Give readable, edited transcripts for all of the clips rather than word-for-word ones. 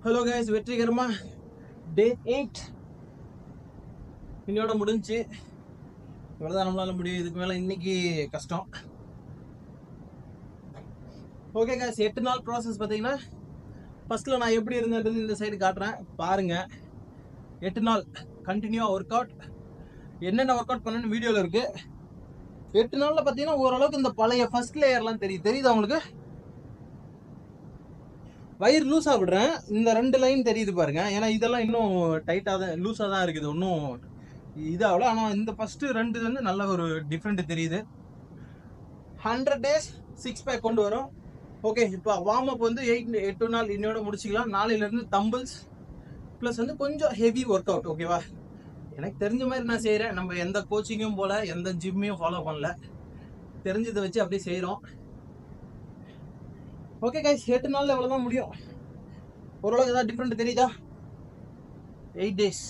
Hello guys, வெற்றிகரமா டே 8 இன்னையோட முடிஞ்சு. இவ்வளவுதான் நம்மளால முடியும். இதுக்கு மேல இன்னைக்கு கஷ்டம். ஓகே கைஸ், 8 நாள் ப்ராசஸ் பார்த்தீங்கன்னா ஃபர்ஸ்ட்ல நான் எப்படி இருந்தேன்றது இந்த சைடு காட்டுறேன் பாருங்க. 8 நாள் கண்டினியூவா ஒர்க் அவுட், என்னென்ன ஒர்க் அவுட் பண்ணணும்னு வீடியோல இருக்கு. 8 நாள்ல பார்த்தீங்கன்னா ஓரளவுக்கு இந்த பழைய ஃபர்ஸ்ட் லேயர்லாம் தெரியுது உங்களுக்கு. வயிறு லூஸா விடுறேன், இந்த 2 லைன் தெரியுது பாருங்க. ஏன்னா இதெல்லாம் இன்னும் டைட்டா தான் லூஸா தான் இருக்குது, இன்னும் இதாகல. ஆனா இந்த ஃபர்ஸ்ட் 2 வந்து நல்ல ஒரு டிஃப்ரெண்ட் தெரியுது. 100 days 6 பேக் கொண்டு வரும். ஓகே, இப்போ வார்ம் அப் வந்து 8 நாள் இன்னையோட முடிச்சிக்கலாம். நாளையில இருந்து தம்பிள்ஸ் பிளஸ் வந்து கொஞ்சம் ஹெவி ஒர்க் அவுட். ஓகேவா, எனக்கு தெரிஞ்ச மாதிரி நான் செய்யறேன். நம்ம எந்த கோச்சிங்கும் போல எந்த ஜிம்மையும் ஃபாலோ பண்ணல, தெரிஞ்சதை வச்சு அப்படியே செய்யறோம். ஓகே கைஸ், 8 நாள்ல எவ்வளவுதான் முடியும். ஓரளவுக்கு ஏதாவது டிஃப்ரெண்ட் தெரியுதா? 8 days.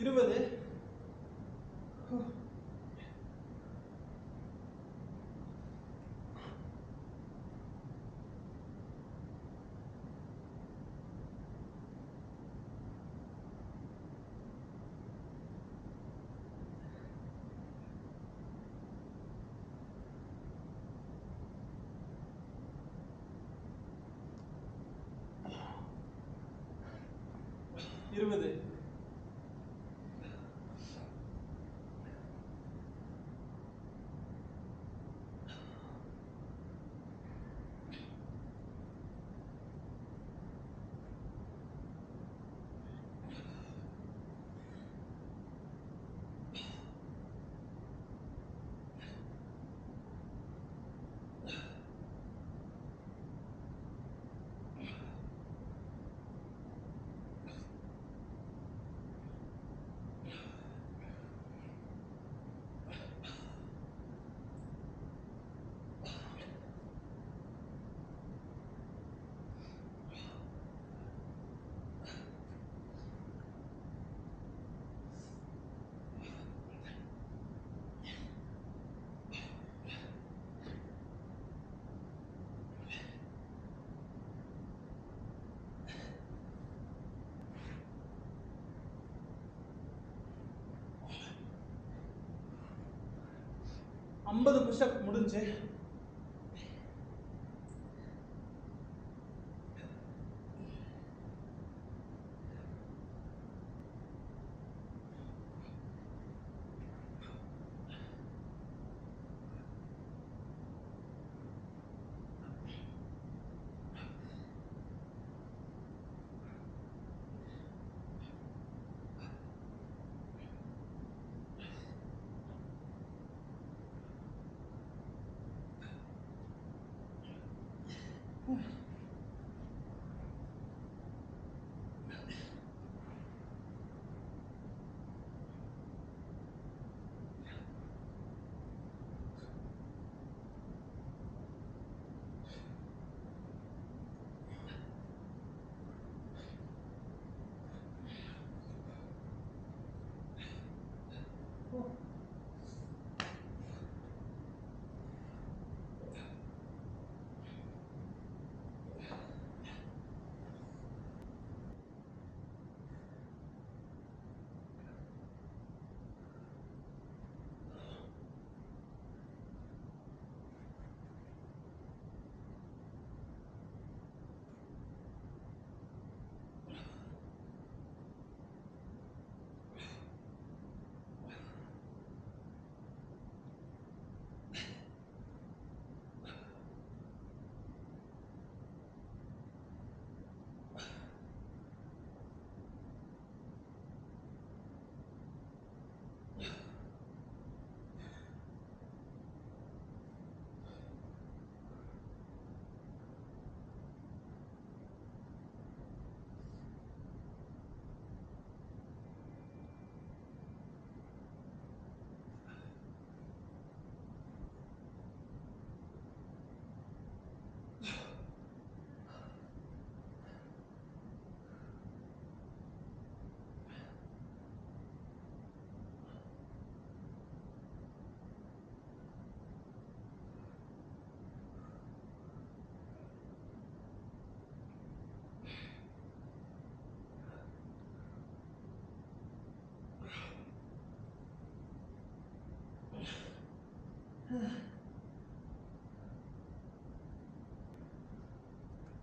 இருபது. இருபது. ஐம்பது புஷ்அப் முடிஞ்சு.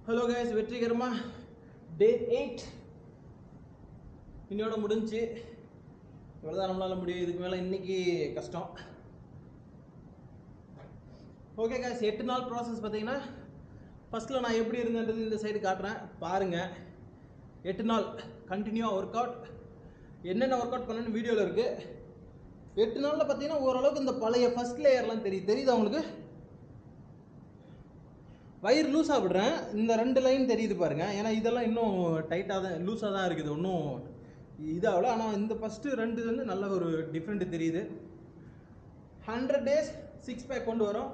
ஹலோ கைஸ், வெற்றிகரமாக டே 8 இன்னையோட முடிஞ்சு. இவ்வளோதான் நம்மளால முடியும், இதுக்கு மேலே இன்னைக்கு கஷ்டம். ஓகே கைஸ், 8 நாள் ப்ராசஸ் பார்த்தீங்கன்னா ஃபஸ்ட்டில் நான் எப்படி இருந்தேன்றது இந்த சைடு காட்டுறேன் பாருங்கள். 8 நாள் கண்டினியூவாக ஒர்க் அவுட், என்னென்ன ஒர்க் அவுட் பண்ணணும்னு வீடியோவில் இருக்குது. 8 நாளில் பார்த்தீங்கன்னா ஓரளவுக்கு இந்த பழைய ஃபஸ்ட் லேயர்லாம் தெரியுது அவங்களுக்கு. வயிறு லூஸாக விடுறேன், இந்த 2 லைன் தெரியுது பாருங்கள். ஏன்னா இதெல்லாம் இன்னும் டைட்டாக தான் லூஸாக தான் இருக்குது, ஒன்றும் இதாகல. ஆனால் இந்த ஃபஸ்ட்டு 2 வந்து நல்ல ஒரு டிஃப்ரெண்ட் தெரியுது. 100 days 6 பேக் கொண்டு வரோம்.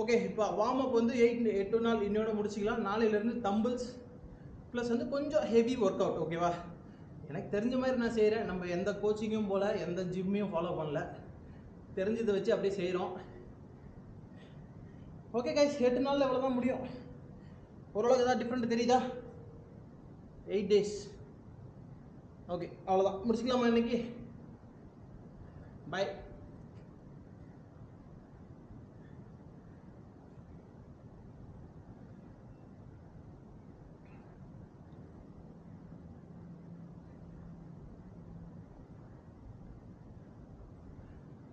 ஓகே, இப்போ வார்ம் அப் வந்து 8 நாள் இன்னோட முடிச்சிக்கலாம். நாளையிலேருந்து தம்பிள்ஸ் ப்ளஸ் வந்து கொஞ்சம் ஹெவி ஒர்க் அவுட். ஓகேவா, எனக்கு தெரிஞ்ச மாதிரி நான் செய்கிறேன். நம்ம எந்த கோச்சிங்கும் போல் எந்த ஜிம்மையும் ஃபாலோ பண்ணல, தெரிஞ்சதை வச்சு அப்படியே செய்கிறோம். ஓகே கைஸ், 8 நாளில் எவ்வளோ தான் முடியும். ஓரளவுக்கு ஏதாவது டிஃப்ரெண்ட் தெரியுதா? 8 days. ஓகே, அவ்வளோதான், முடிச்சுக்கலாமா இன்னைக்கு? பாய்.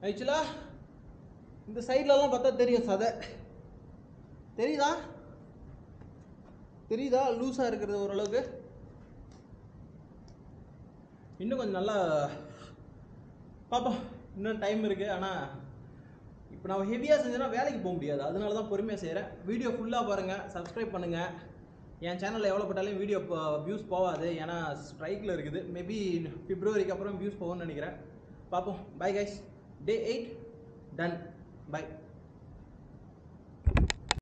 ஆக்சுவலாக இந்த சைட்லலாம் பார்த்தா தெரியும், சதை தெரியுதா லூஸாக இருக்கிறது ஓரளவுக்கு. இன்னும் கொஞ்சம் நல்லா பார்ப்போம், இன்னும் டைம் இருக்குது. ஆனால் இப்போ நான் ஹெவியாக செஞ்சேன்னா வேலைக்கு போக முடியாது, அதனால தான் பொறுமையாக செய்கிறேன். வீடியோ ஃபுல்லாக பாருங்கள், சப்ஸ்கிரைப் பண்ணுங்கள். என் சேனலில் எவ்வளோ போட்டாலும் வீடியோ வியூஸ் போகாது, ஏன்னா ஸ்ட்ரைக்கில் இருக்குது. மேபி பிப்ரவரிக்கு அப்புறம் வியூஸ் போகும்னு நினைக்கிறேன். பார்ப்போம். Bye guys, day 8 done. By.